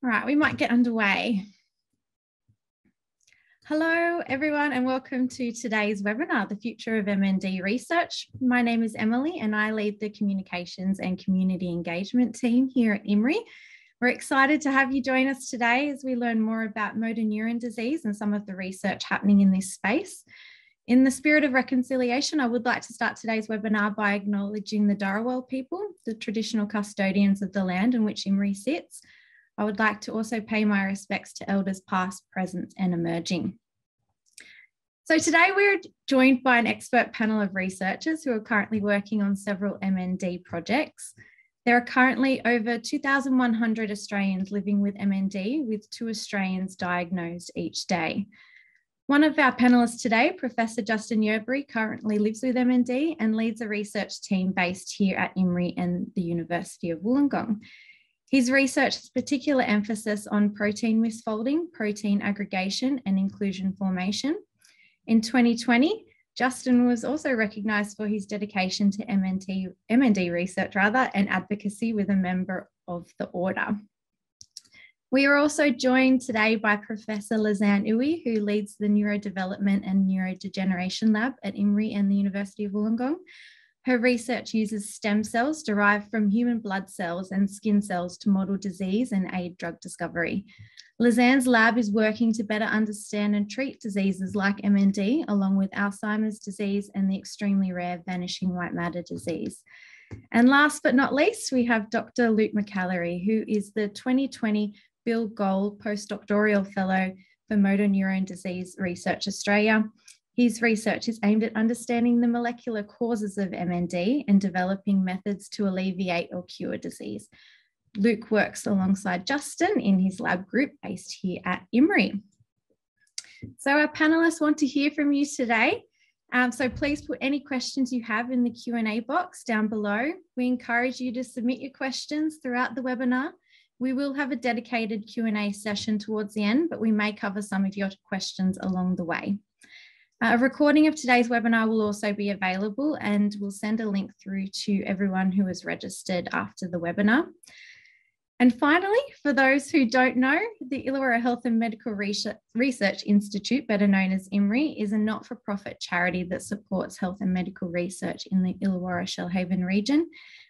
All right, we might get underway. Hello, everyone, and welcome to today's webinar, The Future of MND Research. My name is Emily, and I lead the Communications and Community Engagement team here at IHMRI. We're excited to have you join us today as we learn more about motor neuron disease and some of the research happening in this space. In the spirit of reconciliation, I would like to start today's webinar by acknowledging the Dharawal people, the traditional custodians of the land in which IHMRI sits. I would like to also pay my respects to elders past, present, and emerging. So today we're joined by an expert panel of researchers who are currently working on several MND projects. There are currently over 2,100 Australians living with MND, with 2 Australians diagnosed each day. One of our panellists today, Professor Justin Yerbury, currently lives with MND and leads a research team based here at IHMRI and the University of Wollongong. His research has particular emphasis on protein misfolding, protein aggregation, and inclusion formation. In 2020, Justin was also recognised for his dedication to MND research and advocacy with a member of the order. We are also joined today by Professor Lezanne, who leads the Neurodevelopment and Neurodegeneration Lab at IHMRI and the University of Wollongong. Her research uses stem cells derived from human blood cells and skin cells to model disease and aid drug discovery. Lezanne's lab is working to better understand and treat diseases like MND, along with Alzheimer's disease and the extremely rare vanishing white matter disease. And last but not least, we have Dr. Luke McAlary, who is the 2020 Bill Gold Postdoctoral Fellow for Motor Neurone Disease Research Australia. His research is aimed at understanding the molecular causes of MND and developing methods to alleviate or cure disease. Luke works alongside Justin in his lab group based here at IHMRI. So our panellists want to hear from you today. So please put any questions you have in the Q&A box down below. We encourage you to submit your questions throughout the webinar. We will have a dedicated Q&A session towards the end, but we may cover some of your questions along the way. A recording of today's webinar will also be available, and we'll send a link through to everyone who is registered after the webinar. And finally, for those who don't know, the Illawarra Health and Medical Research Institute, better known as IHMRI, is a not-for-profit charity that supports health and medical research in the Illawarra-Shoalhaven region.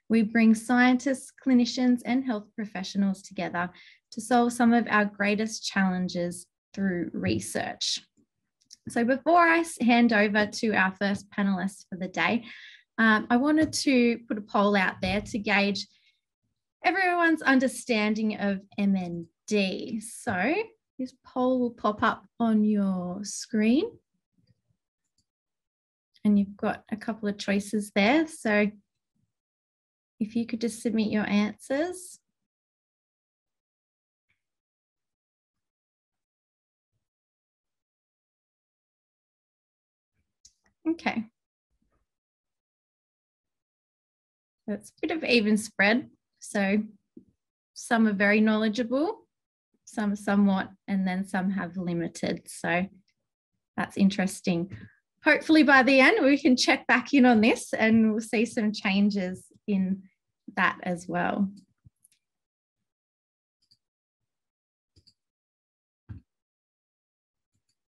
We bring scientists, clinicians, and health professionals together to solve some of our greatest challenges through research. So before I hand over to our first panelist for the day, I wanted to put a poll out there to gauge everyone's understanding of MND. So this poll will pop up on your screen. And you've got a couple of choices there. So if you could just submit your answers. Okay. So it's a bit of even spread. So some are very knowledgeable, some somewhat, and then some have limited. So that's interesting. Hopefully by the end, we can check back in on this and we'll see some changes in that as well.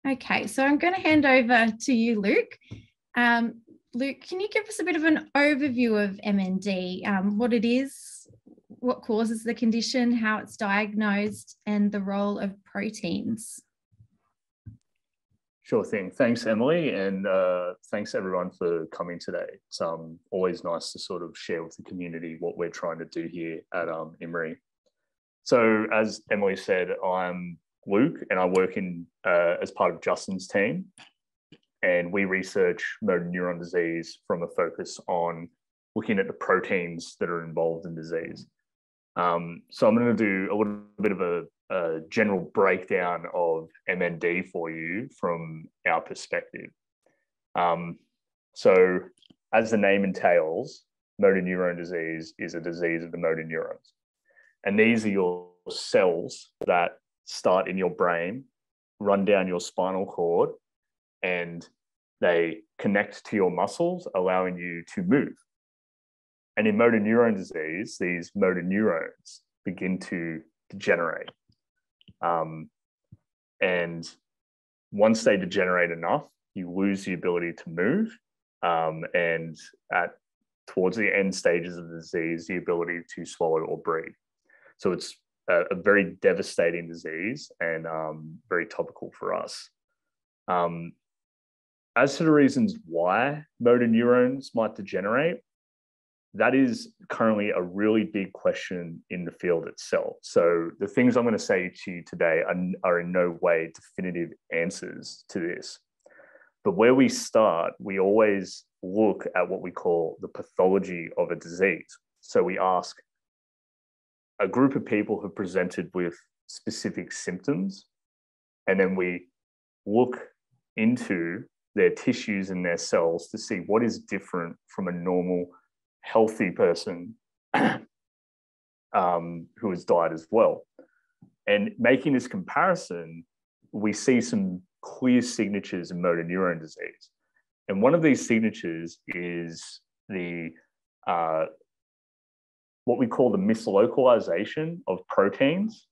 Okay, so I'm going to hand over to you, Luke. Luke, can you give us a bit of an overview of MND, what it is, what causes the condition, how it's diagnosed, and the role of proteins? Sure thing. Thanks, Emily, and thanks everyone for coming today. It's always nice to sort of share with the community what we're trying to do here at IHMRI. So as Emily said, I'm Luke and I work in as part of Justin's team, and we research motor neuron disease from a focus on looking at the proteins that are involved in disease. So I'm going to do a little bit of a general breakdown of MND for you from our perspective. So as the name entails, motor neurone disease is a disease of the motor neurons. And these are your cells that start in your brain, run down your spinal cord, and they connect to your muscles, allowing you to move. And in motor neurone disease, these motor neurons begin to degenerate. And once they degenerate enough, you lose the ability to move. And towards the end stages of the disease, the ability to swallow or breathe. So it's a very devastating disease and very topical for us. As to the reasons why motor neurons might degenerate, that is currently a really big question in the field itself. So the things I'm going to say to you today are in no way definitive answers to this. But where we start, we always look at what we call the pathology of a disease. So we ask a group of people who presented with specific symptoms, and then we look into their tissues and their cells to see what is different from a normal, healthy person who has died as well. And making this comparison, we see some clear signatures in motor neurone disease. And one of these signatures is what we call the mislocalization of proteins.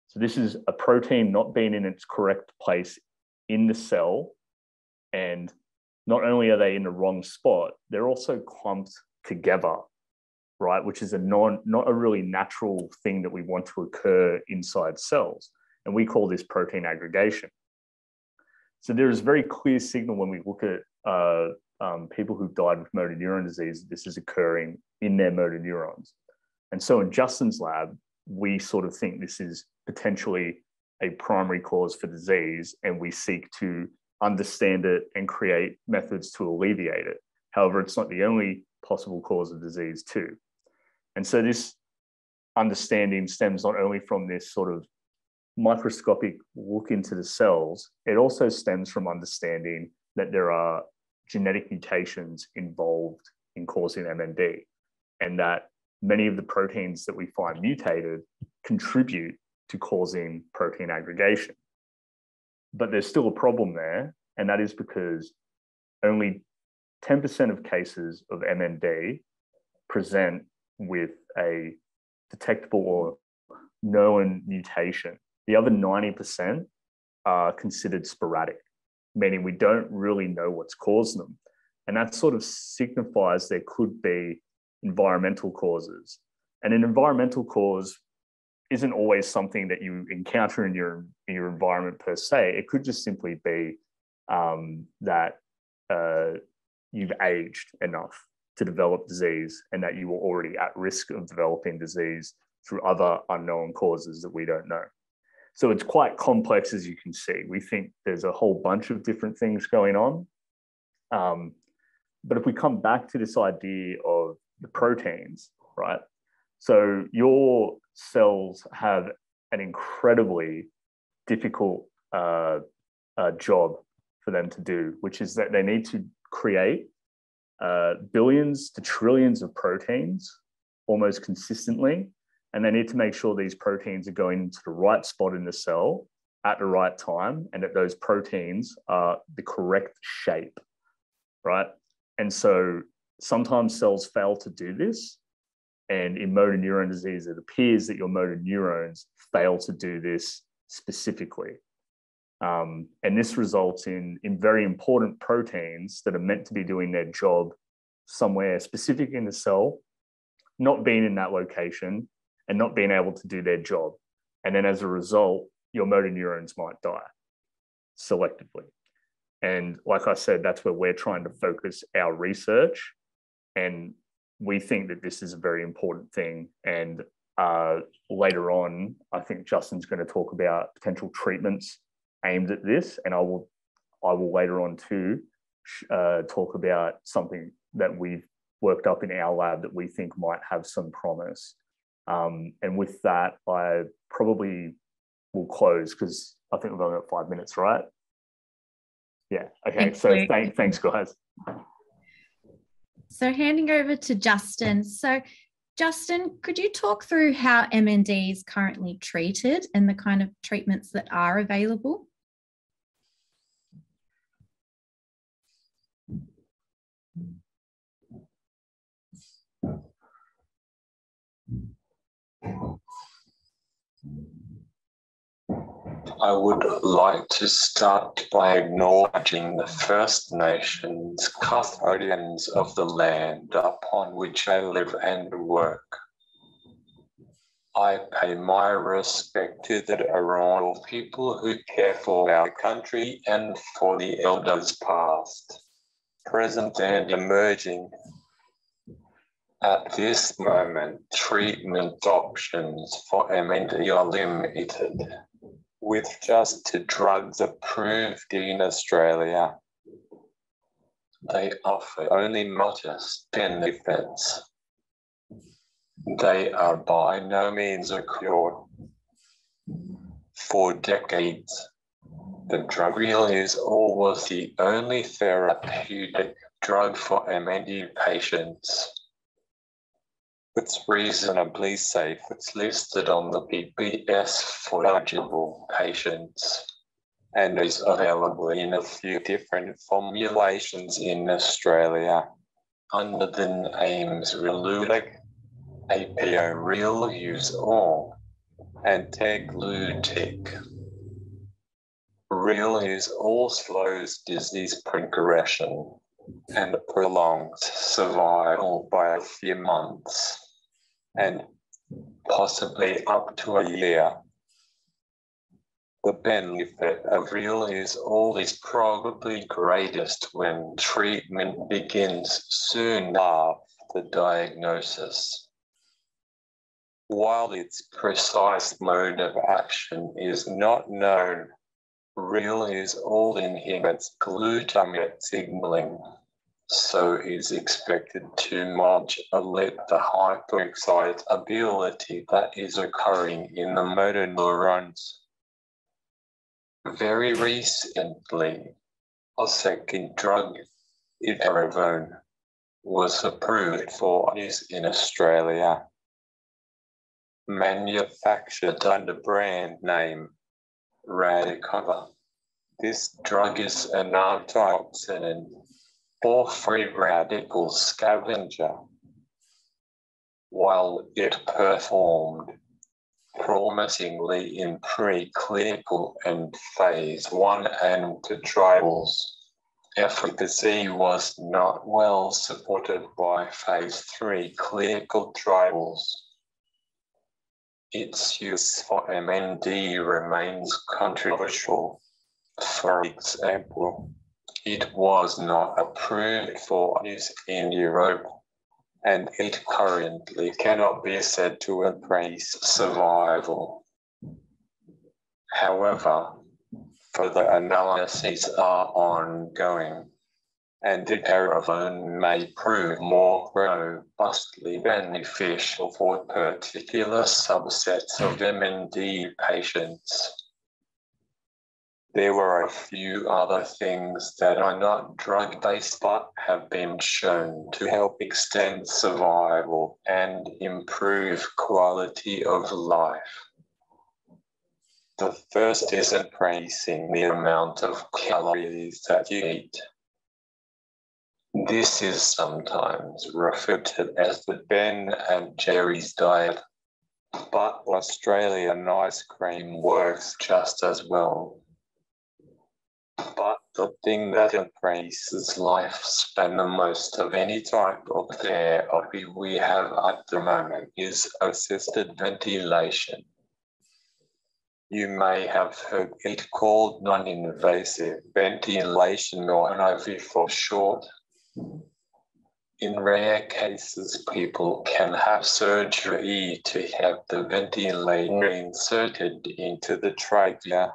So this is a protein not being in its correct place in the cell. And not only are they in the wrong spot, they're also clumped together, right? Which is not a really natural thing that we want to occur inside cells. And we call this protein aggregation. So there is a very clear signal when we look at people who've died with motor neurone disease, this is occurring in their motor neurons. And so in Justin's lab, we sort of think this is potentially a primary cause for disease, and we seek to understand it and create methods to alleviate it. However, it's not the only possible cause of disease too. And so this understanding stems not only from this sort of microscopic look into the cells, it also stems from understanding that there are genetic mutations involved in causing MND, and that many of the proteins that we find mutated contribute to causing protein aggregation. But there's still a problem there, and that is because only 10% of cases of MND present with a detectable or known mutation. The other 90% are considered sporadic, meaning we don't really know what's caused them. And that sort of signifies there could be environmental causes. And an environmental cause isn't always something that you encounter in your environment per se. It could just simply be that you've aged enough to develop disease, and that you were already at risk of developing disease through other unknown causes that we don't know. So it's quite complex, as you can see. We think there's a whole bunch of different things going on. But if we come back to this idea of the proteins, right? So your cells have an incredibly difficult job for them to do, which is that they need to create billions to trillions of proteins almost consistently. And they need to make sure these proteins are going into the right spot in the cell at the right time, and that those proteins are the correct shape, right? And so sometimes cells fail to do this. And in motor neurone disease, it appears that your motor neurons fail to do this specifically. And this results in very important proteins that are meant to be doing their job somewhere specific in the cell, not being in that location and not being able to do their job. And then as a result, your motor neurons might die selectively. And like I said, that's where we're trying to focus our research. And we think that this is a very important thing. And later on, I think Justin's going to talk about potential treatments aimed at this. And I will later on too talk about something that we've worked up in our lab that we think might have some promise. And with that, I probably will close because I think we've only got 5 minutes, right? Yeah. Okay. So thanks, guys. So handing over to Justin. So Justin, could you talk through how MND is currently treated and the kind of treatments that are available? I would like to start by acknowledging the First Nations, custodians of the land upon which I live and work. I pay my respect to the Eora people who care for our country and for the elders past, present and emerging. At this moment, treatment options for MND are limited, with just 2 drugs approved in Australia. They offer only modest benefits. They are by no means a cure. For decades, the drug Riluzole was the only therapeutic drug for MND patients. It's reasonably safe. It's listed on the PBS for eligible patients and is available in a few different formulations in Australia under the names Riluzole, APO Riluzole, and Teglutic. Riluzole slows disease progression and prolongs survival by a few months and possibly up to a year. The benefit of Riluzole is probably greatest when treatment begins soon after diagnosis. While its precise mode of action is not known, Riluzole inhibits glutamate signaling, so is expected to modulate the hyperexcitability that is occurring in the motor neurons. Very recently, a second drug, Edaravone, was approved for use in Australia. Manufactured under brand name Radicava. This drug is an antioxidant or free radical scavenger. While it performed promisingly in preclinical and phase 1 and 2 trials, efficacy was not well supported by phase 3 clinical trials. Its use for MND remains controversial. For example, it was not approved for use in Europe, and it currently cannot be said to increase survival. However, further analyses are ongoing, and Edaravone may prove more robustly beneficial for particular subsets of MND patients. There were a few other things that are not drug-based but have been shown to help extend survival and improve quality of life. The first is increasing the amount of calories that you eat. This is sometimes referred to as the Ben and Jerry's diet, but Australian ice cream works just as well. But the thing that increases lifespan the most of any type of therapy we have at the moment is assisted ventilation. You may have heard it called non-invasive ventilation, or NIV for short. In rare cases, people can have surgery to have the ventilator inserted into the trachea.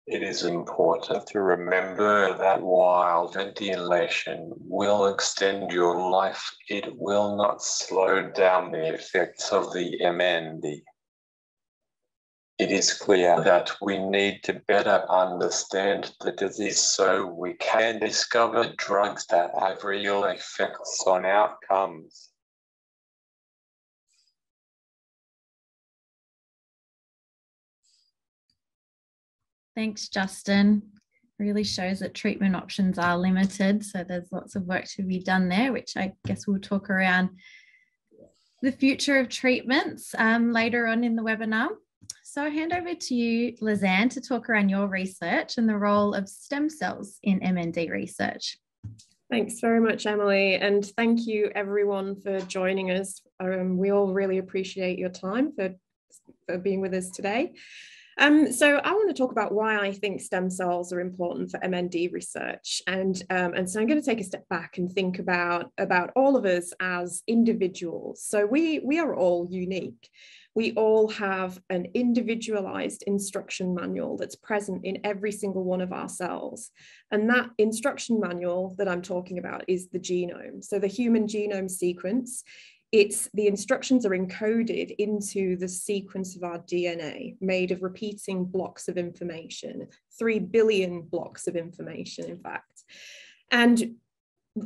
It is important to remember that while ventilation will extend your life, it will not slow down the effects of the MND. It is clear that we need to better understand the disease so we can discover drugs that have real effects on outcomes. Thanks, Justin. Really shows that treatment options are limited. So there's lots of work to be done there, which I guess we'll talk around the future of treatments later on in the webinar. So I hand over to you, Lezanne, to talk around your research and the role of stem cells in MND research. Thanks very much, Emily, and thank you everyone for joining us. We all really appreciate your time for being with us today. So I want to talk about why I think stem cells are important for MND research, and so I'm going to take a step back and think about all of us as individuals. So we are all unique. We all have an individualized instruction manual that's present in every single one of our cells. And that instruction manual that I'm talking about is the genome. So the human genome sequence, the instructions are encoded into the sequence of our DNA, made of repeating blocks of information, 3 billion blocks of information, in fact. And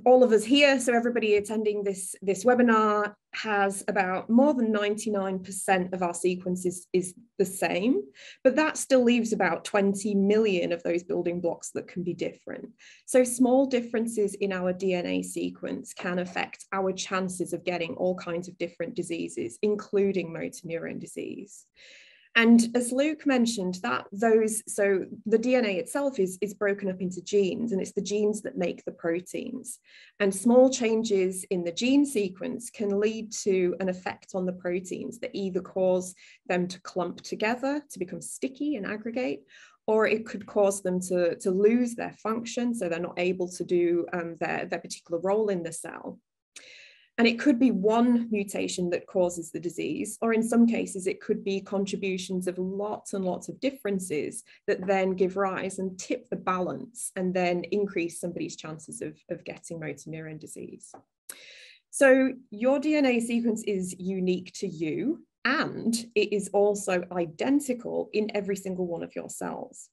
all of us here, so everybody attending this webinar, has about more than 99% of our sequences is the same, but that still leaves about 20 million of those building blocks that can be different. So small differences in our DNA sequence can affect our chances of getting all kinds of different diseases, including motor neurone disease. And as Luke mentioned, so the DNA itself is broken up into genes, and it's the genes that make the proteins. And small changes in the gene sequence can lead to an effect on the proteins that either cause them to clump together, to become sticky and aggregate, or it could cause them to lose their function, so they're not able to do their particular role in the cell. And it could be one mutation that causes the disease, or in some cases, it could be contributions of lots and lots of differences that then give rise and tip the balance and then increase somebody's chances of getting motor neurone disease. So your DNA sequence is unique to you, and it is also identical in every single one of your cells.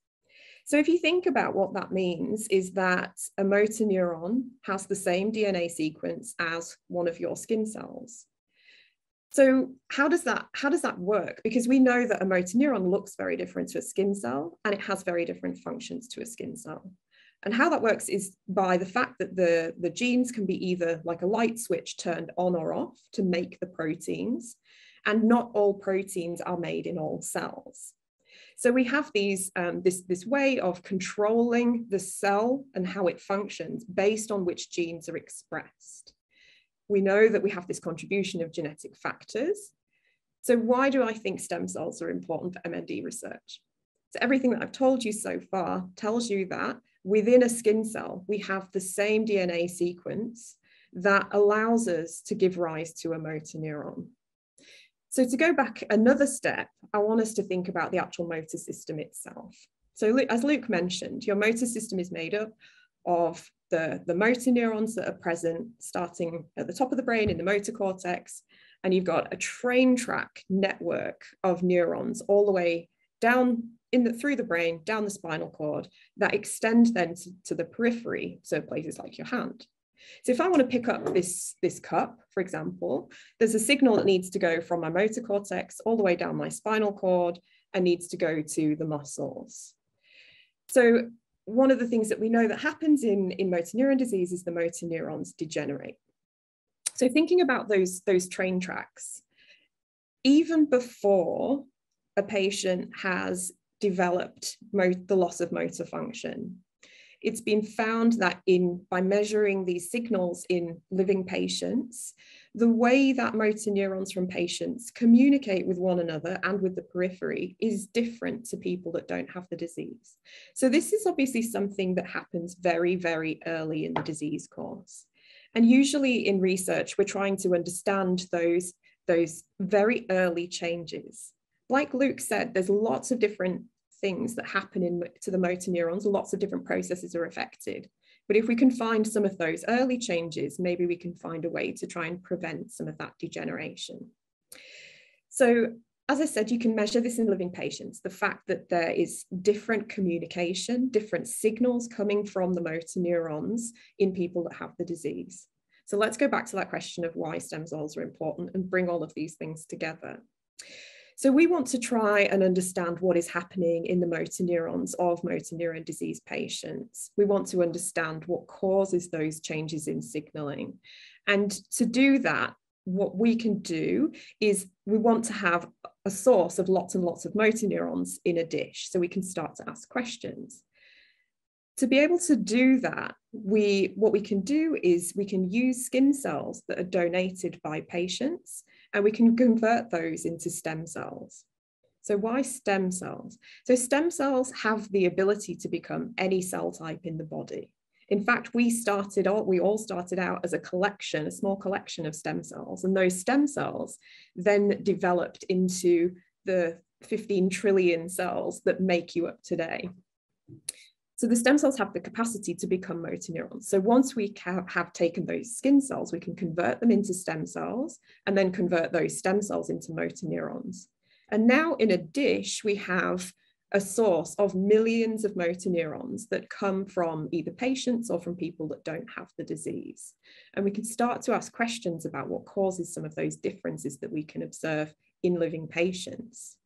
So if you think about what that means, is that a motor neuron has the same DNA sequence as one of your skin cells. So how does that work? Because we know that a motor neuron looks very different to a skin cell, and it has very different functions to a skin cell. And how that works is by the fact that the genes can be either like a light switch turned on or off to make the proteins, and not all proteins are made in all cells. So we have this way of controlling the cell and how it functions based on which genes are expressed. We know that we have this contribution of genetic factors. So why do I think stem cells are important for MND research? So everything that I've told you so far tells you that within a skin cell, we have the same DNA sequence that allows us to give rise to a motor neuron. So to go back another step, I want us to think about the actual motor system itself. So as Luke mentioned, your motor system is made up of the motor neurons that are present starting at the top of the brain in the motor cortex, and you've got a train track network of neurons all the way down through the brain, down the spinal cord, that extend then to the periphery, so places like your hand. So if I want to pick up this cup, for example, there's a signal that needs to go from my motor cortex all the way down my spinal cord and needs to go to the muscles. So one of the things that we know that happens in motor neuron disease is the motor neurons degenerate. So thinking about those train tracks, even before a patient has developed the loss of motor function, it's been found that by measuring these signals in living patients, the way that motor neurons from patients communicate with one another and with the periphery is different to people that don't have the disease. So this is obviously something that happens very, very early in the disease course. And usually in research, we're trying to understand those very early changes. Like Luke said, there's lots of different things that happen to the motor neurons, lots of different processes are affected. But if we can find some of those early changes, maybe we can find a way to try and prevent some of that degeneration. So as I said, you can measure this in living patients, the fact that there is different communication, different signals coming from the motor neurons in people that have the disease. So let's go back to that question of why stem cells are important and bring all of these things together. So we want to try and understand what is happening in the motor neurons of motor neurone disease patients. We want to understand what causes those changes in signaling. And to do that, what we can do is we want to have a source of lots and lots of motor neurons in a dish, so we can start to ask questions. To be able to do that, what we can do is we can use skin cells that are donated by patients, and we can convert those into stem cells. So why stem cells? So stem cells have the ability to become any cell type in the body. In fact, we all started out as a small collection of stem cells, and those stem cells then developed into the 15 trillion cells that make you up today. So the stem cells have the capacity to become motor neurons. So once we have taken those skin cells, we can convert them into stem cells and then convert those stem cells into motor neurons. And now in a dish, we have a source of millions of motor neurons that come from either patients or from people that don't have the disease. And we can start to ask questions about what causes some of those differences that we can observe in living patients.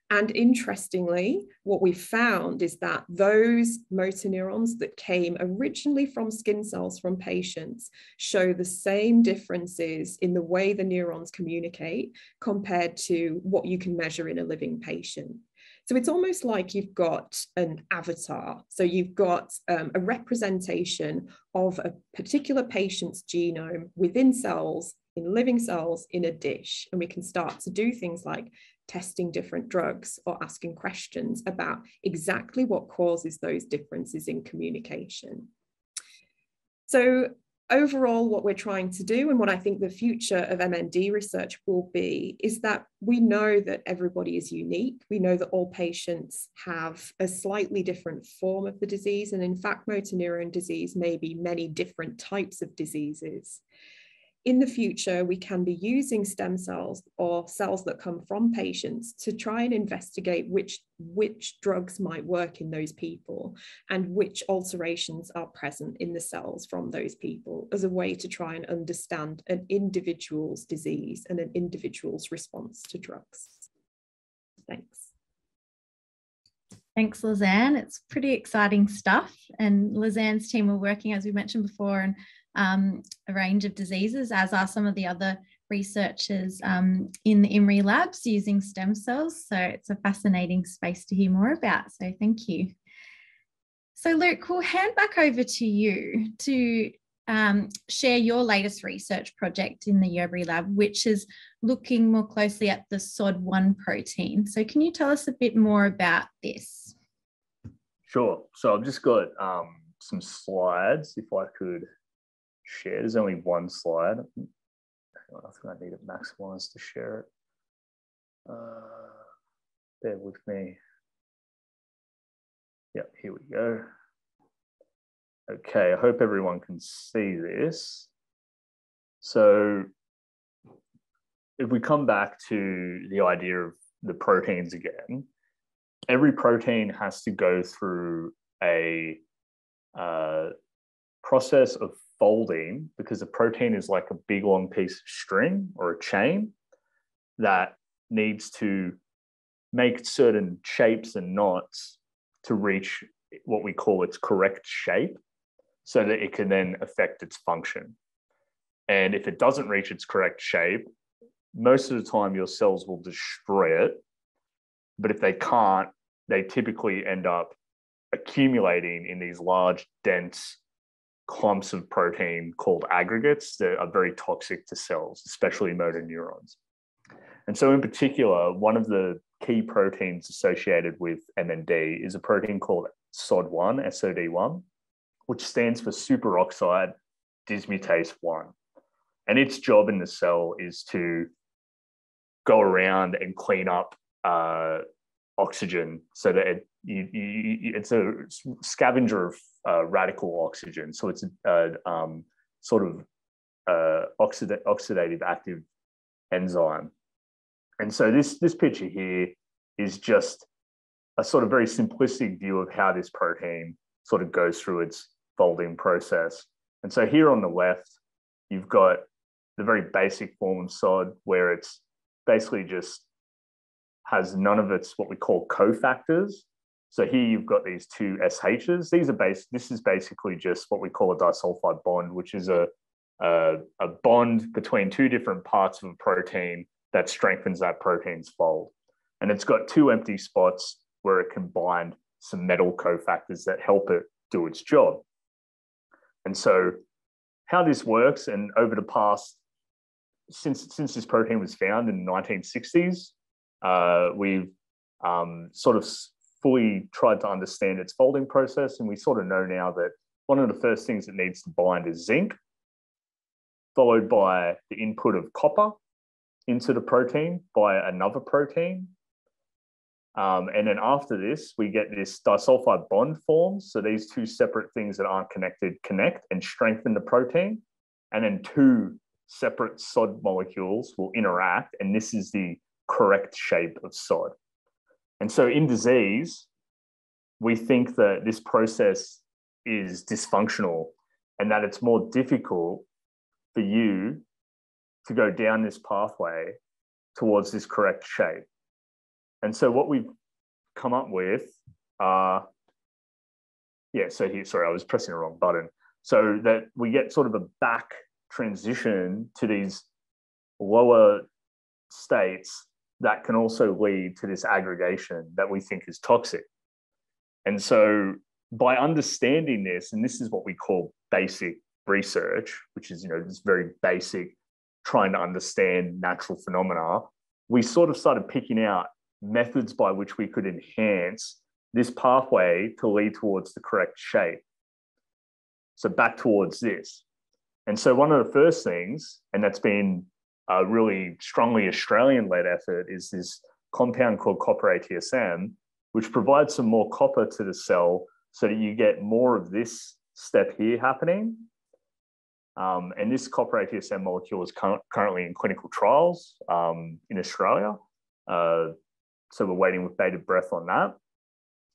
And interestingly, what we found is that those motor neurons that came originally from skin cells from patients show the same differences in the way the neurons communicate compared to what you can measure in a living patient. So it's almost like you've got an avatar. So you've got a representation of a particular patient's genome within cells, in living cells, in a dish. And we can start to do things like testing different drugs or asking questions about exactly what causes those differences in communication. So overall, what we're trying to do, and what I think the future of MND research will be, is that we know that everybody is unique. We know that all patients have a slightly different form of the disease. And in fact, motor neurone disease may be many different types of diseases. In the future, we can be using stem cells or cells that come from patients to try and investigate which drugs might work in those people and which alterations are present in the cells from those people, as a way to try and understand an individual's disease and an individual's response to drugs. Thanks. Thanks, Lezanne. It's pretty exciting stuff. And Lezanne's team are working, as we mentioned before, on a range of diseases, as are some of the other researchers in the IHMRI labs using stem cells. So it's a fascinating space to hear more about. So thank you. So Luke, we'll hand back over to you to share your latest research project in the Yerbury lab, which is looking more closely at the SOD1 protein. So can you tell us a bit more about this? Sure. So I've just got some slides, if I could share. There's only one slide. I think I need it maximized to share it. Bear with me. Yep, here we go. Okay, I hope everyone can see this. So if we come back to the idea of the proteins again, every protein has to go through a process of folding, because a protein is like a big long piece of string or a chain that needs to make certain shapes and knots to reach what we call its correct shape, so that it can then affect its function. And if it doesn't reach its correct shape, most of the time your cells will destroy it. But if they can't, they typically end up accumulating in these large, dense clumps of protein called aggregates that are very toxic to cells, especially motor neurons. And so in particular, one of the key proteins associated with MND is a protein called SOD1, SOD1, which stands for superoxide dismutase 1. And its job in the cell is to go around and clean up oxygen, so that it's a scavenger of radical oxygen. So it's a sort of oxidative active enzyme. And so this picture here is just a sort of very simplistic view of how this protein sort of goes through its folding process. And so here on the left, you've got the very basic form of SOD, where it's basically just has none of its what we call cofactors. So here you've got these two SHs. This is basically just what we call a disulfide bond, which is a a bond between two different parts of a protein that strengthens that protein's fold. And it's got two empty spots where it can bind some metal cofactors that help it do its job. And so how this works, and over the past, since this protein was found in the 1960s, we've sort of fully tried to understand its folding process. And we sort of know now that one of the first things it needs to bind is zinc, followed by the input of copper into the protein by another protein. And then after this, we get this disulfide bond forms. So these two separate things that aren't connected connect and strengthen the protein. And then two separate SOD molecules will interact. And this is the correct shape of SOD. And so in disease, we think that this process is dysfunctional and that it's more difficult for you to go down this pathway towards this correct shape. And so what we've come up with are, so here, sorry, I was pressing the wrong button. So that we get sort of a back transition to these lower states that can also lead to this aggregation that we think is toxic. And so by understanding this, and this is what we call basic research, which is, this very basic, trying to understand natural phenomena, we sort of started picking out methods by which we could enhance this pathway to lead towards the correct shape. So back towards this. And so one of the first things, and that's been a really strongly Australian-led effort, is this compound called copper ATSM, which provides some more copper to the cell so that you get more of this step here happening. And this copper ATSM molecule is currently in clinical trials in Australia. So we're waiting with bated breath on that,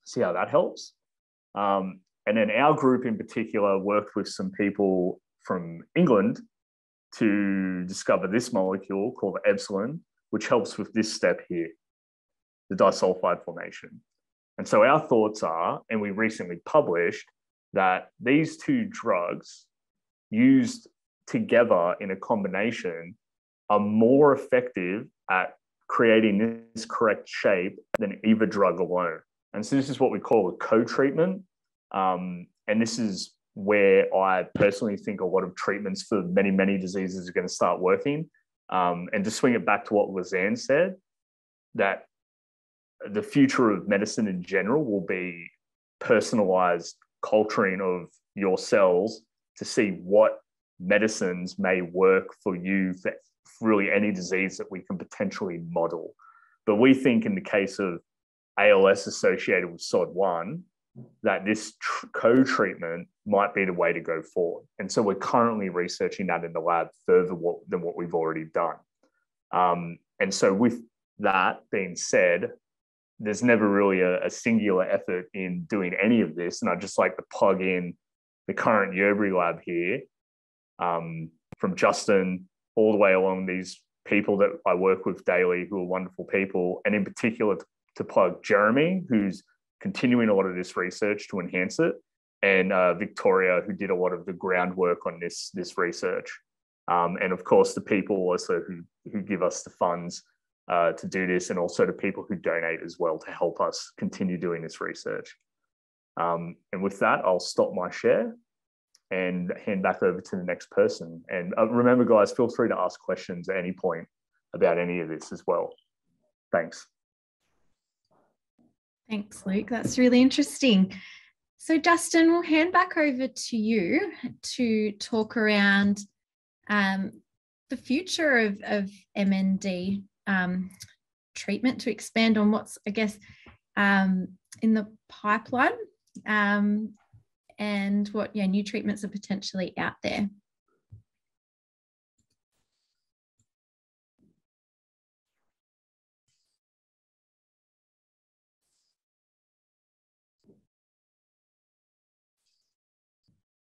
see how that helps. And then our group in particular worked with some people from England to discover this molecule called epsilon, which helps with this step here, the disulfide formation. And so our thoughts are, and we recently published, that these two drugs used together in a combination are more effective at creating this correct shape than either drug alone. And so this is what we call a co-treatment. And this is where I personally think a lot of treatments for many, many diseases are going to start working. And to swing it back to what Lezanne said, that the future of medicine in general will be personalized culturing of your cells to see what medicines may work for you for really any disease that we can potentially model. But we think in the case of ALS associated with SOD1, that this co-treatment might be the way to go forward. And so we're currently researching that in the lab further than what we've already done. And so with that being said, there's never really a singular effort in doing any of this. And I'd just like to plug in the current Yerbury lab here, from Justin all the way along these people that I work with daily who are wonderful people, and in particular to plug Jeremy, who's continuing a lot of this research to enhance it, and Victoria, who did a lot of the groundwork on this research. And of course, the people also who give us the funds to do this, and also the people who donate as well to help us continue doing this research. And with that, I'll stop my share and hand back over to the next person. And remember, guys, feel free to ask questions at any point about any of this as well. Thanks. Thanks, Luke. That's really interesting. So Justin, we'll hand back over to you to talk around the future of MND treatment, to expand on what's, I guess, in the pipeline, and what new treatments are potentially out there.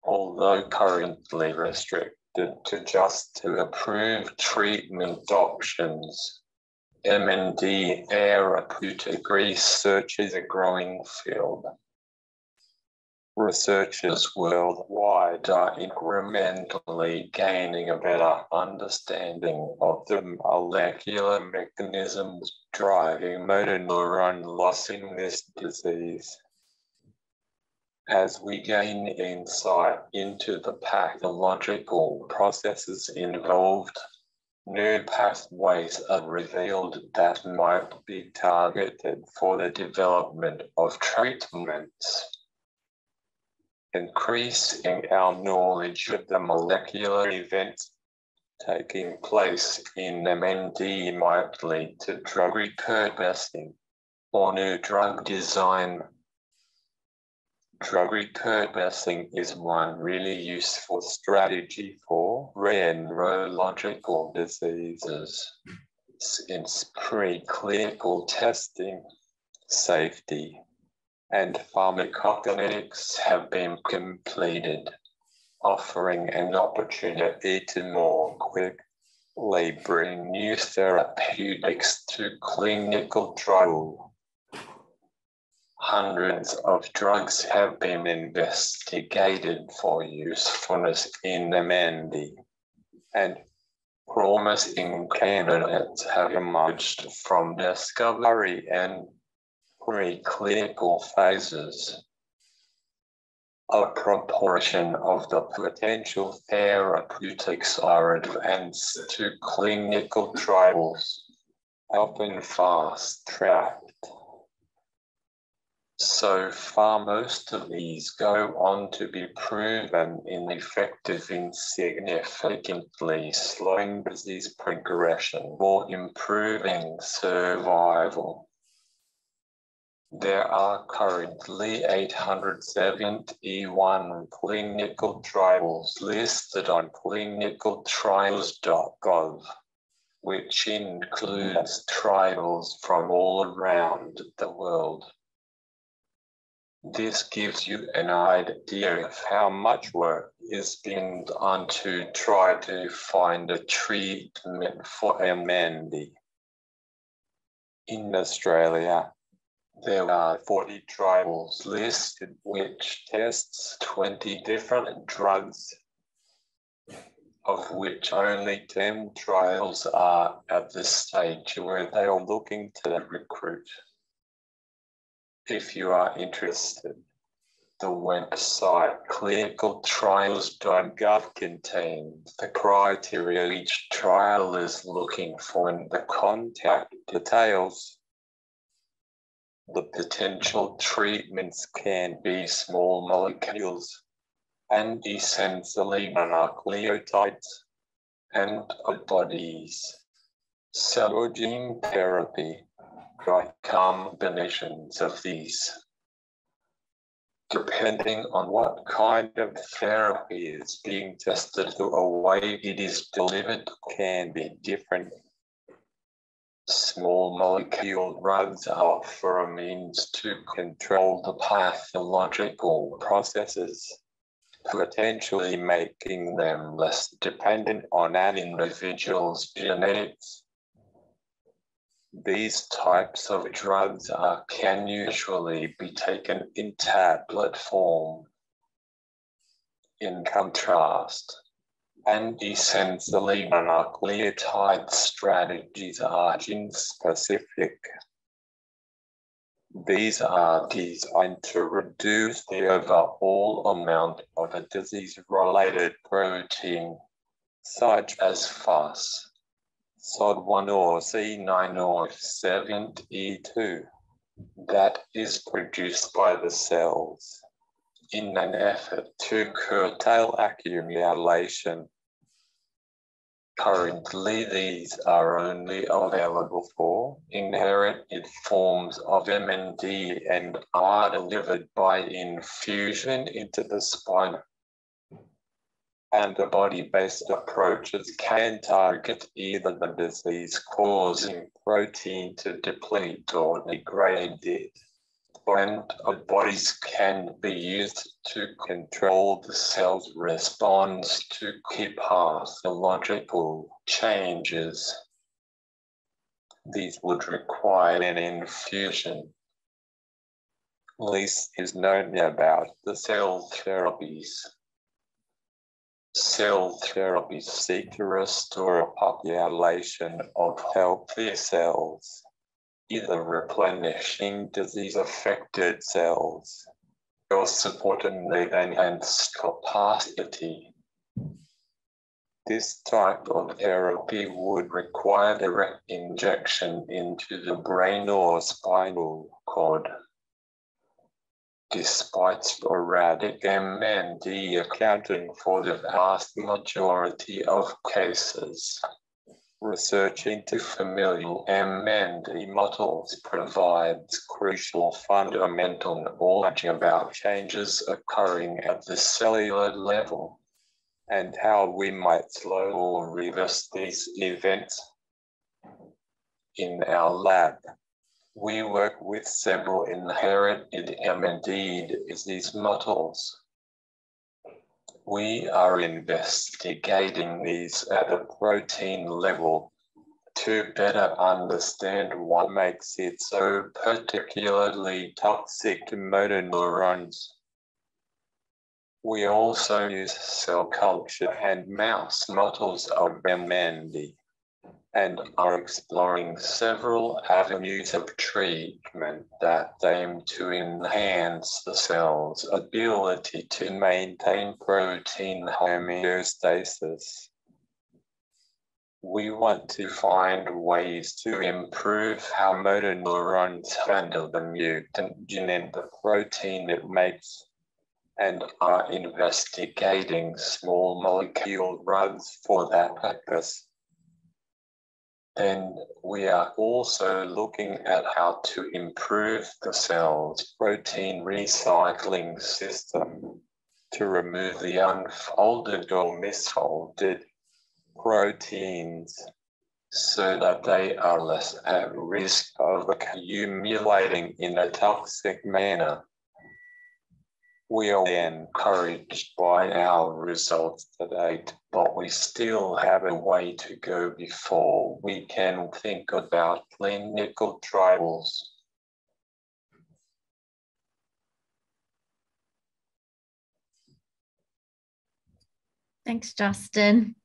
Although currently restricted to just to approved treatment options, MND therapeutic research is a growing field. Researchers worldwide are incrementally gaining a better understanding of the molecular mechanisms driving motor neuron loss in this disease. As we gain insight into the pathological processes involved, new pathways are revealed that might be targeted for the development of treatments. Increasing our knowledge of the molecular events taking place in MND might lead to drug repurposing or new drug design. Drug repurposing is one really useful strategy for rare neurological diseases, since preclinical testing, safety, and pharmacokinetics have been completed, offering an opportunity to more quickly bring new therapeutics to clinical trial. Hundreds of drugs have been investigated for usefulness in MND, and promising candidates have emerged from discovery and preclinical phases. A proportion of the potential therapeutics are advanced to clinical trials, often fast-tracked. So far, most of these go on to be proven ineffective in significantly slowing disease progression or improving survival. There are currently 871 clinical trials listed on clinicaltrials.gov, which includes trials from all around the world. This gives you an idea of how much work is being done to try to find a treatment for MND. In Australia, there are 40 trials listed which tests 20 different drugs, of which only 10 trials are at the stage where they are looking to recruit. If you are interested, the website clinicaltrials.gov contains the criteria each trial is looking for and the contact details. The potential treatments can be small molecules, antisense oligonucleotides, and bodies, cell gene therapy, by combinations of these. Depending on what kind of therapy is being tested, the way it is delivered can be different. Small molecule drugs offer a means to control the pathological processes, potentially making them less dependent on an individual's genetics. These types of drugs can usually be taken in tablet form. In contrast, antisense oligonucleotide strategies are gene-specific. These are designed to reduce the overall amount of a disease-related protein, such as FUS, SOD1 or C9 or 7E2, that is produced by the cells in an effort to curtail accumulation. Currently, these are only available for inherited forms of MND and are delivered by infusion into the spine. Antibody-based approaches can target either the disease-causing protein to deplete or degrade it. Antibodies can be used to control the cell's response to key pathological changes. These would require an infusion. least is known about the cell therapies. Cell therapies seek to restore a population of healthy cells, either replenishing disease-affected cells or supporting their enhanced capacity. This type of therapy would require direct injection into the brain or spinal cord. Despite sporadic MND accounting for the vast majority of cases, research into familial MND models provides crucial fundamental knowledge about changes occurring at the cellular level and how we might slow or reverse these events. In our lab, we work with several inherited MND disease models. We are investigating these at a protein level to better understand what makes it so particularly toxic to motor neurons. We also use cell culture and mouse models of MND and are exploring several avenues of treatment that aim to enhance the cell's ability to maintain protein homeostasis. We want to find ways to improve how motor neurons handle the mutant gene in the protein it makes, and are investigating small molecule drugs for that purpose. Then we are also looking at how to improve the cell's protein recycling system to remove the unfolded or misfolded proteins so that they are less at risk of accumulating in a toxic manner. We are encouraged by our results to date, but we still have a way to go before we can think about clinical trials. Thanks, Justin.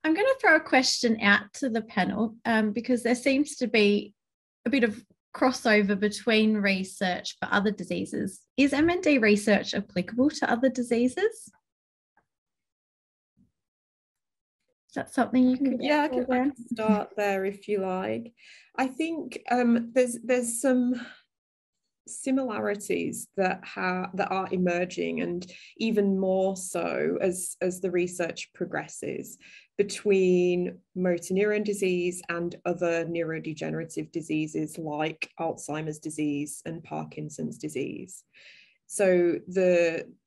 I'm going to throw a question out to the panel because there seems to be a bit of crossover between research for other diseases. Is MND research applicable to other diseases? Is that something you could? Yeah, I can start there if you like. I think there's some similarities that are emerging, and even more so as the research progresses, between motor neuron disease and other neurodegenerative diseases like Alzheimer's disease and Parkinson's disease. So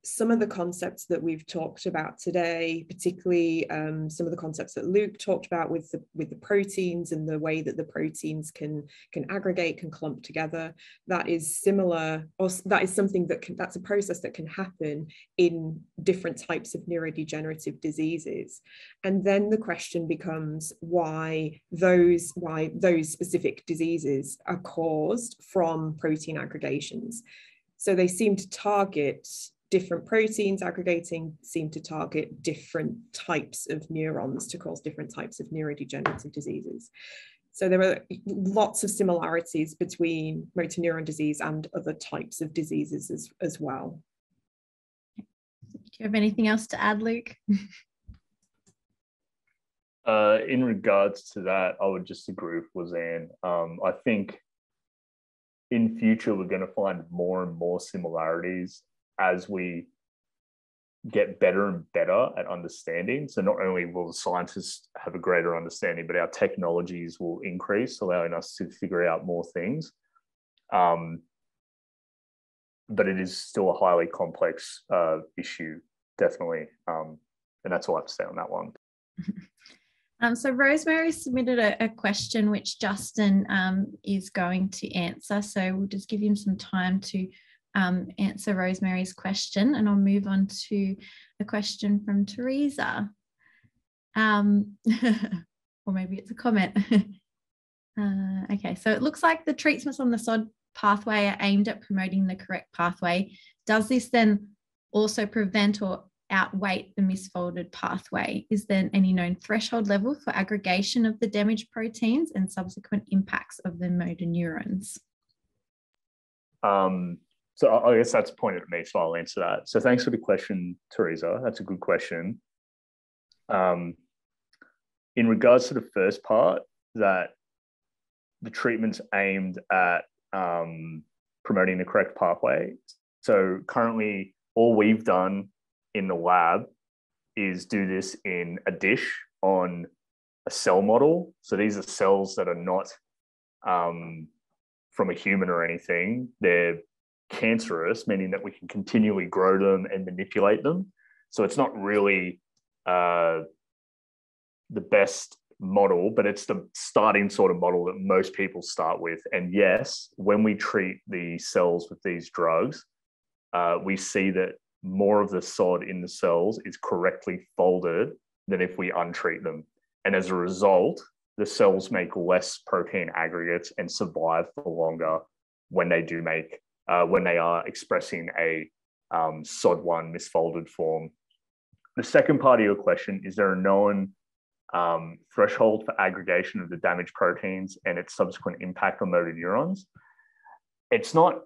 some of the concepts that we've talked about today, particularly some of the concepts that Luke talked about with the proteins and the way that the proteins can aggregate, can clump together, that is similar, or that is something that's a process that can happen in different types of neurodegenerative diseases. And then the question becomes why those specific diseases are caused from protein aggregations. So they seem to target different proteins, aggregating seem to target different types of neurons to cause different types of neurodegenerative diseases. So there are lots of similarities between motor neuron disease and other types of diseases as well. Do you have anything else to add, Luke? In regards to that, I would just agree with Lezanne. I think in future, we're going to find more and more similarities as we get better and better at understanding. So not only will the scientists have a greater understanding, but our technologies will increase, allowing us to figure out more things. But it is still a highly complex issue, definitely. And that's all I have to say on that one. So Rosemary submitted a question which Justin is going to answer. So we'll just give him some time to answer Rosemary's question, and I'll move on to a question from Teresa. Or maybe it's a comment. Okay, so it looks like the treatments on the SOD pathway are aimed at promoting the correct pathway, does this then also prevent or outweigh the misfolded pathway? Is there any known threshold level for aggregation of the damaged proteins and subsequent impacts of the motor neurons? So I guess that's pointed at me, so I'll answer that. So thanks for the question, Teresa. That's a good question. In regards to the first part, that the treatment's aimed at promoting the correct pathway. So currently, all we've done in the lab is do this in a dish on a cell model. So these are cells that are not from a human or anything. They're cancerous, meaning that we can continually grow them and manipulate them. So it's not really the best model, but it's the starting sort of model that most people start with. And yes, when we treat the cells with these drugs, we see that more of the sod in the cells is correctly folded than if we untreat them. And as a result, the cells make less protein aggregates and survive for longer when they do make, when they are expressing a SOD1 misfolded form. The second part of your question, is there a known threshold for aggregation of the damaged proteins and its subsequent impact on motor neurons? It's not,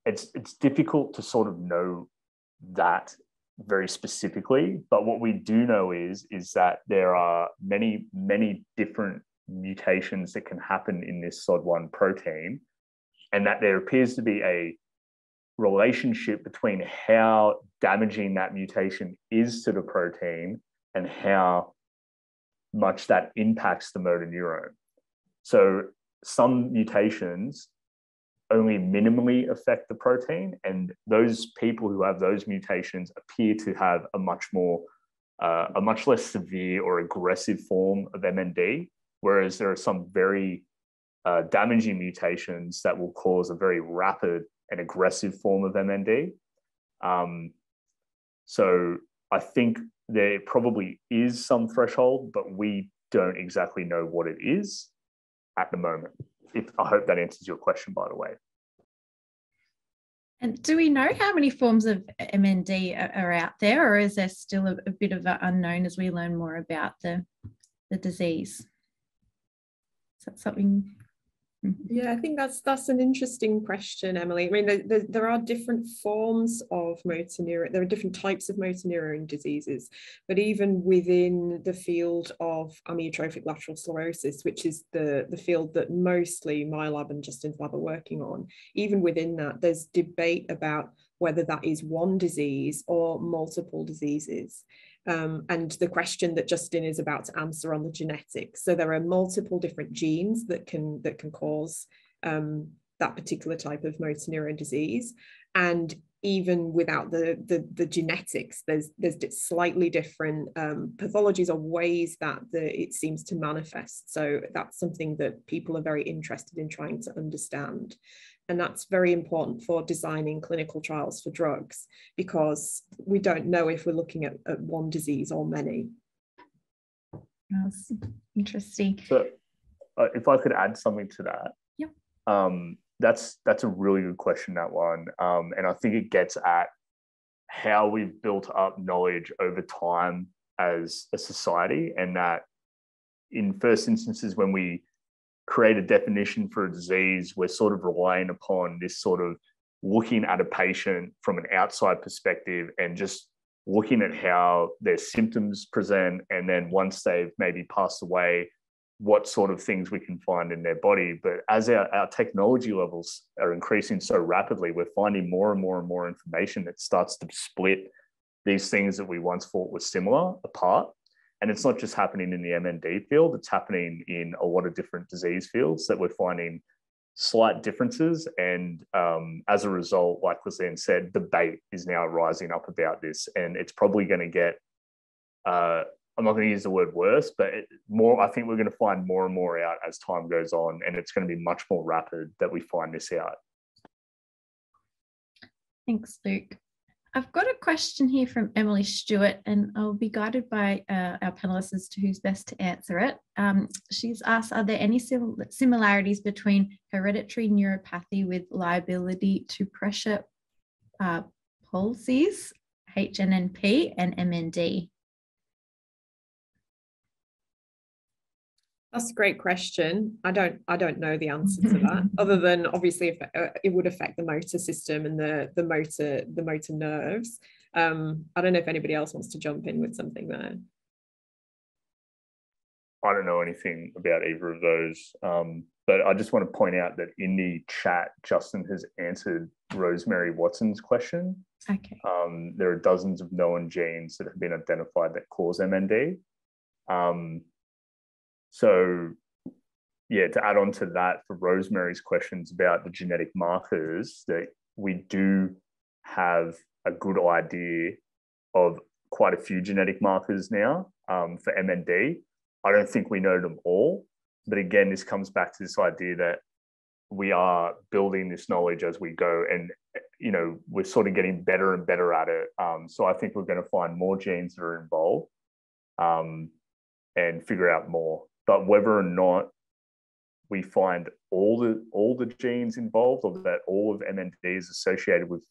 it's difficult to sort of know that very specifically, but what we do know is that there are many different mutations that can happen in this SOD1 protein, and that there appears to be a relationship between how damaging that mutation is to the protein and how much that impacts the motor neuron. So some mutations only minimally affect the protein, and those people who have those mutations appear to have a much less severe or aggressive form of MND, whereas there are some very damaging mutations that will cause a very rapid and aggressive form of MND. So I think there probably is some threshold, but we don't exactly know what it is at the moment. I hope that answers your question, by the way. And do we know how many forms of MND are out there, or is there still a bit of an unknown as we learn more about the disease? Is that something? Yeah, I think that's an interesting question, Emily. I mean, there are different forms of motor neuron. There are different types of motor neurone diseases, but even within the field of amyotrophic lateral sclerosis, which is the field that mostly my lab and Justin's lab are working on, even within that, there's debate about whether that is one disease or multiple diseases. And the question that Justin is about to answer on the genetics. So there are multiple different genes that can cause that particular type of motor neurone disease. And even without the genetics, there's slightly different pathologies or ways that it seems to manifest. So that's something that people are very interested in trying to understand. And that's very important for designing clinical trials for drugs, because we don't know if we're looking at one disease or many. That's interesting. So if I could add something to that. Yeah. That's a really good question, that one. And I think it gets at how we've built up knowledge over time as a society, and that in first instances, when we create a definition for a disease, we're sort of relying upon this sort of looking at a patient from an outside perspective and just looking at how their symptoms present, and then once they've maybe passed away, what sort of things we can find in their body. But as our technology levels are increasing so rapidly, we're finding more and more and more information that starts to split these things that we once thought were similar apart. And it's not just happening in the MND field, it's happening in a lot of different disease fields that we're finding slight differences. And as a result, like Lezanne said, debate is now rising up about this. And it's probably going to get, I'm not going to use the word worse, but I think we're going to find more and more out as time goes on. And it's going to be much more rapid that we find this out. Thanks, Luke. I've got a question here from Emily Stewart, and I'll be guided by our panelists as to who's best to answer it. She's asked, are there any similarities between hereditary neuropathy with liability to pressure palsies, HNNP, and MND? That's a great question. I don't know the answer to that, other than obviously if it would affect the motor system and the motor nerves. I don't know if anybody else wants to jump in with something there. I don't know anything about either of those, but I just want to point out that in the chat, Justin has answered Rosemary Watson's question. Okay. There are dozens of known genes that have been identified that cause MND. So, yeah, to add on to that, for Rosemary's questions about the genetic markers, that we do have a good idea of quite a few genetic markers now for MND. I don't think we know them all, but again, this comes back to this idea that we are building this knowledge as we go, and we're sort of getting better and better at it. So I think we're going to find more genes that are involved and figure out more. But whether or not we find all the genes involved, or that all of MND is associated with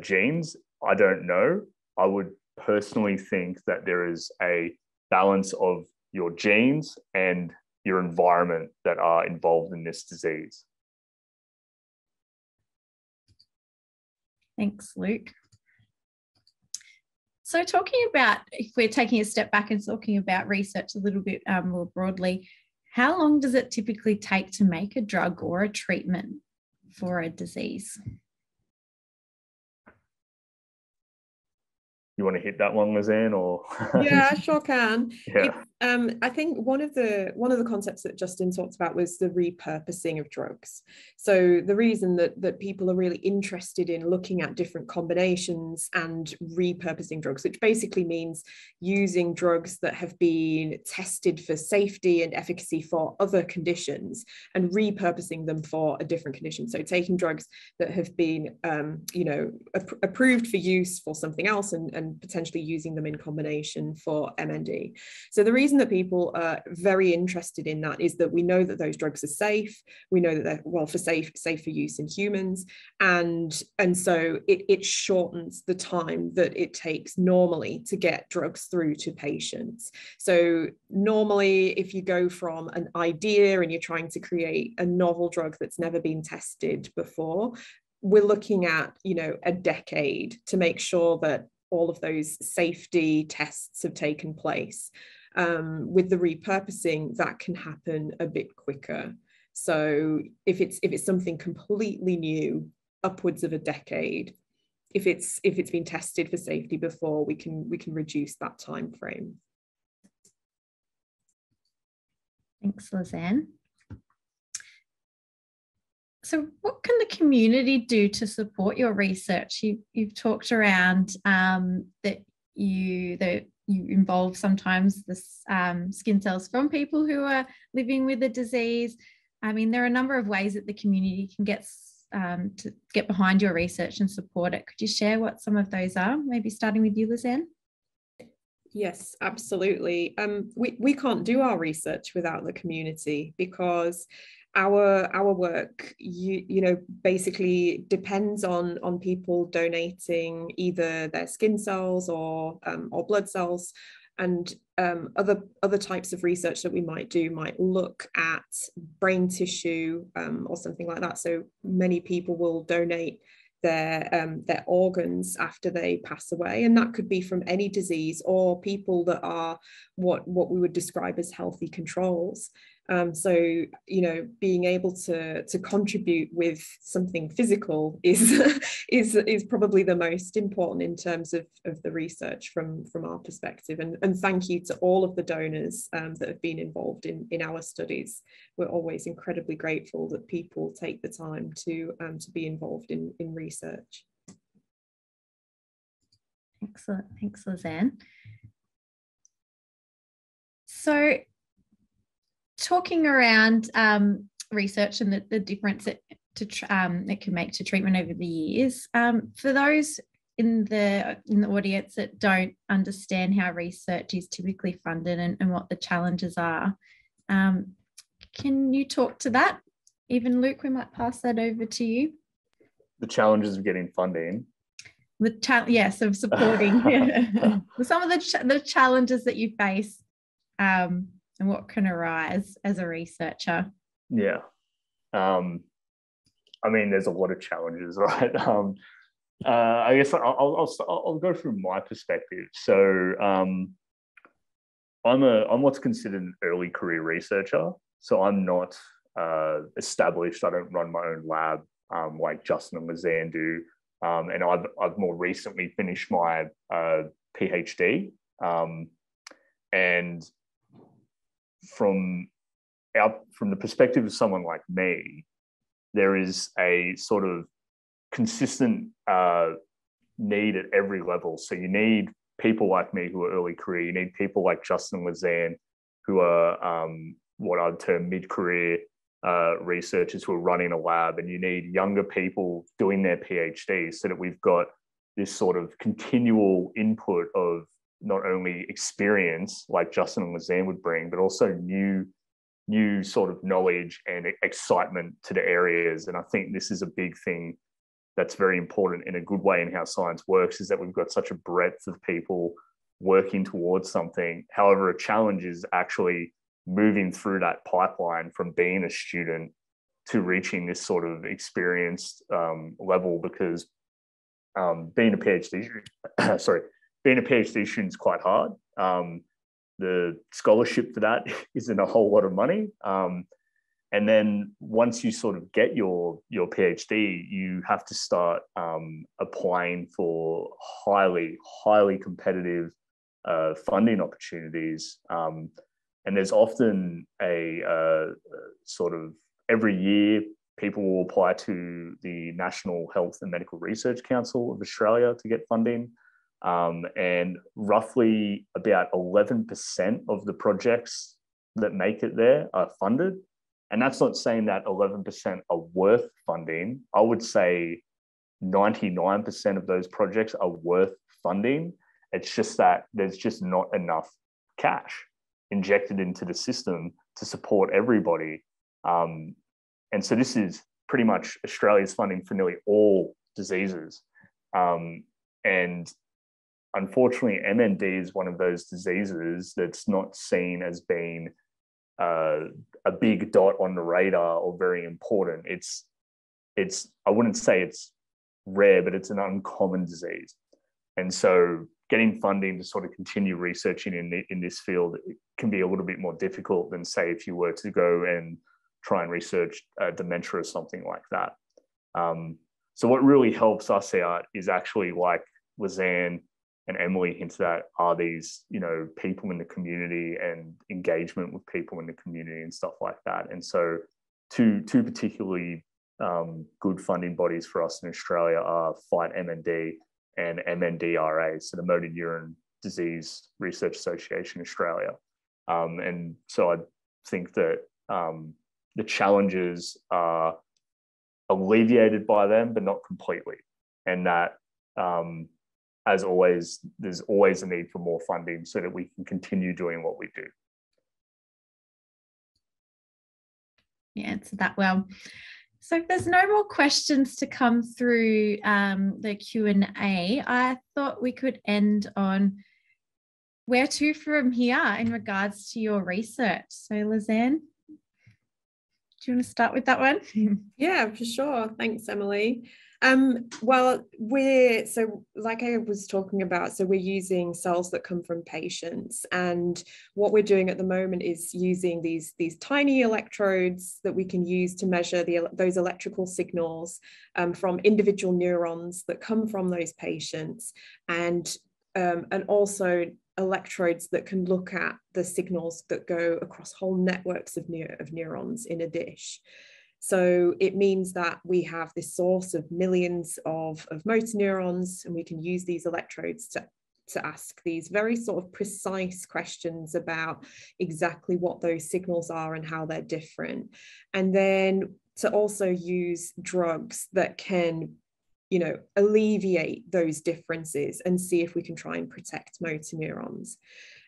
genes, I don't know. I would personally think that there is a balance of your genes and your environment that are involved in this disease. Thanks, Luke. So talking about, if we're taking a step back and talking about research a little bit more broadly, how long does it typically take to make a drug or a treatment for a disease? You want to hit that one, Lezanne, or? Yeah, I sure can. Yeah. I think one of the concepts that Justin talked about was the repurposing of drugs. So the reason that people are really interested in looking at different combinations and repurposing drugs, which basically means using drugs that have been tested for safety and efficacy for other conditions and repurposing them for a different condition. So taking drugs that have been approved for use for something else and potentially using them in combination for MND. So the reason that people are very interested in that is that we know that those drugs are safe. We know that they're safe for use in humans, and so it shortens the time that it takes normally to get drugs through to patients. So normally, if you go from an idea and you're trying to create a novel drug that's never been tested before, we're looking at a decade to make sure that all of those safety tests have taken place. With the repurposing, that can happen a bit quicker. So if it's something completely new, upwards of a decade. If it's been tested for safety before, we can reduce that time frame. Thanks, Lezanne. So what can the community do to support your research? You've talked around that you involve sometimes the skin cells from people who are living with the disease. I mean, there are a number of ways that the community can get to get behind your research and support it. Could you share what some of those are? Maybe starting with you, Lezanne. Yes, absolutely. We can't do our research without the community, because our work, basically depends on people donating either their skin cells or blood cells, and other types of research that we might do might look at brain tissue or something like that. So many people will donate their organs after they pass away, and that could be from any disease or people that are what we would describe as healthy controls. So being able to contribute with something physical is probably the most important in terms of the research from our perspective. And thank you to all of the donors that have been involved in our studies. We're always incredibly grateful that people take the time to be involved in research. Excellent, thanks, Lezanne. So, talking around research and the difference it can make to treatment over the years, for those in the audience that don't understand how research is typically funded and what the challenges are. Can you talk to that? Even Luke, we might pass that over to you. The challenges of getting funding. Yes, of supporting some of the challenges that you face and what can arise as a researcher. Yeah. I mean, there's a lot of challenges, right? I guess I'll go through my perspective. So I'm what's considered an early career researcher. So I'm not established. I don't run my own lab like Justin and Lezanne do. And I've more recently finished my PhD. And from the perspective of someone like me, there is a sort of consistent need at every level. So you need people like me who are early career. You need people like Justin and Lezanne who are what I'd term mid-career researchers who are running a lab, and you need younger people doing their PhD so that we've got this sort of continual input of not only experience like Justin and Lezanne would bring, but also new sort of knowledge and excitement to the areas. And I think this is a big thing that's very important in a good way in how science works, is that we've got such a breadth of people working towards something. However, a challenge is actually moving through that pipeline from being a student to reaching this sort of experienced level, because being a PhD student is quite hard. The scholarship for that isn't a whole lot of money. And then once you sort of get your PhD, you have to start applying for highly competitive funding opportunities. And there's often a sort of every year people will apply to the National Health and Medical Research Council of Australia to get funding. And roughly about 11% of the projects that make it there are funded. And that's not saying that 11% are worth funding. I would say 99% of those projects are worth funding. It's just that there's just not enough cash injected into the system to support everybody. And so this is pretty much Australia's funding for nearly all diseases. And unfortunately, MND is one of those diseases that's not seen as being a big dot on the radar or very important. It's I wouldn't say it's rare, but it's an uncommon disease. And so getting funding to sort of continue researching in this field can be a little bit more difficult than, say, if you were to go and try and research dementia or something like that. So what really helps us out is actually, like Lezanne and Emily hinted at, are these, people in the community and engagement with people in the community and stuff like that. And so two particularly good funding bodies for us in Australia are Fight MND and MNDRA, so the Motor Neurone Disease Research Association Australia. And so I think that the challenges are alleviated by them, but not completely. And that, as always, there's always a need for more funding so that we can continue doing what we do. Yeah, answered that well. So if there's no more questions to come through the Q&A, I thought we could end on where to from here in regards to your research. So Lezanne, do you want to start with that one? Yeah, for sure. Thanks, Emily. Well, like I was talking about, so we're using cells that come from patients, and what we're doing at the moment is using these tiny electrodes that we can use to measure those electrical signals from individual neurons that come from those patients, and also electrodes that can look at the signals that go across whole networks of neurons in a dish. So it means that we have this source of millions of motor neurons, and we can use these electrodes to ask these very sort of precise questions about exactly what those signals are and how they're different. And then to also use drugs that can alleviate those differences and see if we can try and protect motor neurons.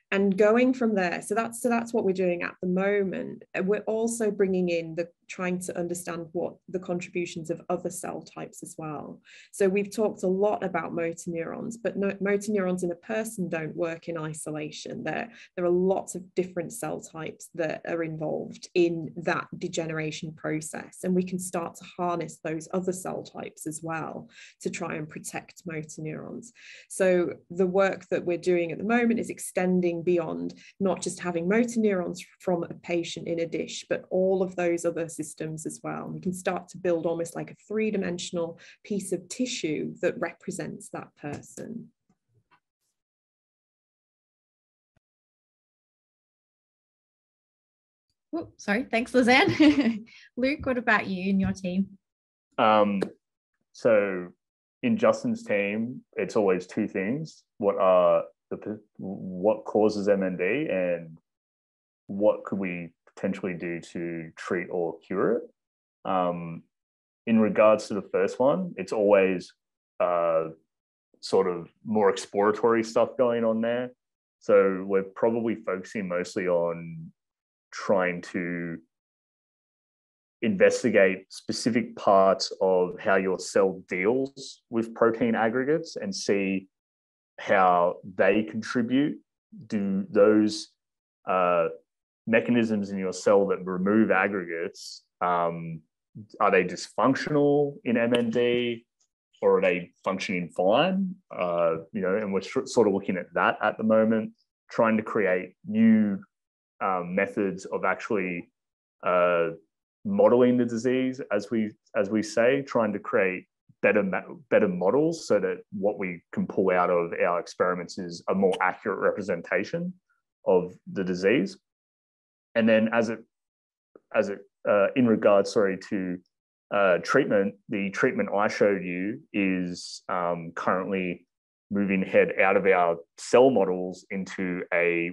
And going from there, so that's what we're doing at the moment. We're also bringing in trying to understand what the contributions of other cell types as well. So we've talked a lot about motor neurons, but motor neurons in a person don't work in isolation. There are lots of different cell types that are involved in that degeneration process, and we can start to harness those other cell types as well to try and protect motor neurons. So the work that we're doing at the moment is extending beyond not just having motor neurons from a patient in a dish, but all of those other systems as well. We can start to build almost like a three-dimensional piece of tissue that represents that person. Oh, sorry, thanks, Lezanne. Luke, what about you and your team? So in Justin's team, it's always two things. What causes MND and what could we potentially do to treat or cure it? In regards to the first one, it's always sort of more exploratory stuff going on there. So we're probably focusing mostly on trying to investigate specific parts of how your cell deals with protein aggregates and see how they contribute. Do those mechanisms in your cell that remove aggregates, are they dysfunctional in MND or are they functioning fine? And we're sort of looking at that at the moment, trying to create new methods of actually modeling the disease, as we say, trying to create better models so that what we can pull out of our experiments is a more accurate representation of the disease. And then in regards, to treatment, the treatment I showed you is currently moving ahead out of our cell models into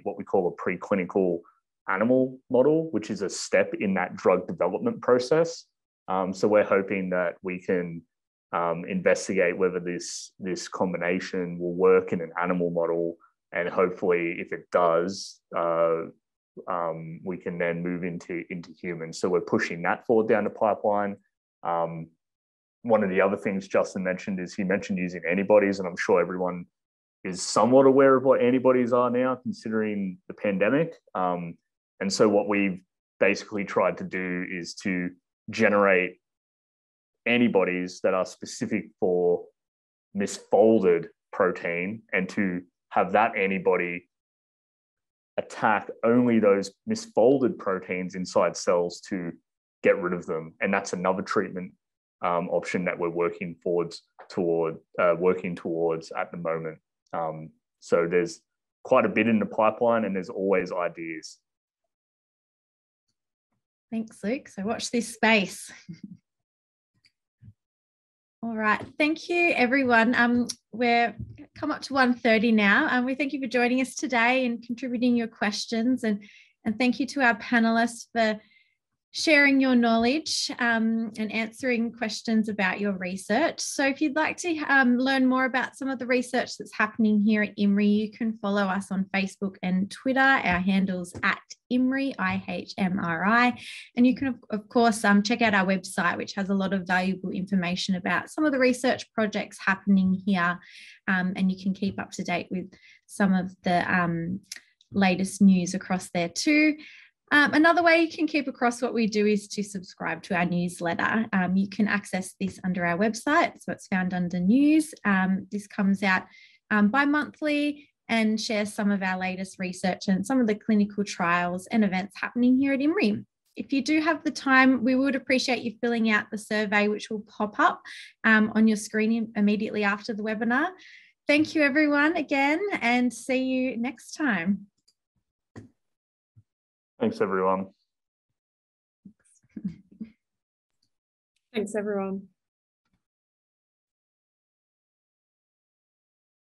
what we call a preclinical animal model, which is a step in that drug development process. So we're hoping that we can investigate whether this combination will work in an animal model, and hopefully, if it does, we can then move into humans. So we're pushing that forward down the pipeline. One of the other things Justin mentioned is he mentioned using antibodies, and I'm sure everyone is somewhat aware of what antibodies are now, considering the pandemic. And so what we've basically tried to do is to generate antibodies that are specific for misfolded protein, and to have that antibody attack only those misfolded proteins inside cells to get rid of them. And that's another treatment option that we're working towards at the moment. So there's quite a bit in the pipeline, and there's always ideas. Thanks, Luke. So watch this space. All right. Thank you, everyone. We're come up to 1:30 now. We thank you for joining us today and contributing your questions. And thank you to our panelists for sharing your knowledge and answering questions about your research. So if you'd like to learn more about some of the research that's happening here at IHMRI, you can follow us on Facebook and Twitter. Our handle's at IHMRI, IHMRI. And you can, of course, check out our website, which has a lot of valuable information about some of the research projects happening here. And you can keep up to date with some of the latest news across there too. Another way you can keep across what we do is to subscribe to our newsletter. You can access this under our website, so it's found under news. This comes out bi-monthly and shares some of our latest research and some of the clinical trials and events happening here at IHMRI. If you do have the time, we would appreciate you filling out the survey, which will pop up on your screen immediately after the webinar. Thank you, everyone, again, and see you next time. Thanks, everyone. Thanks, everyone.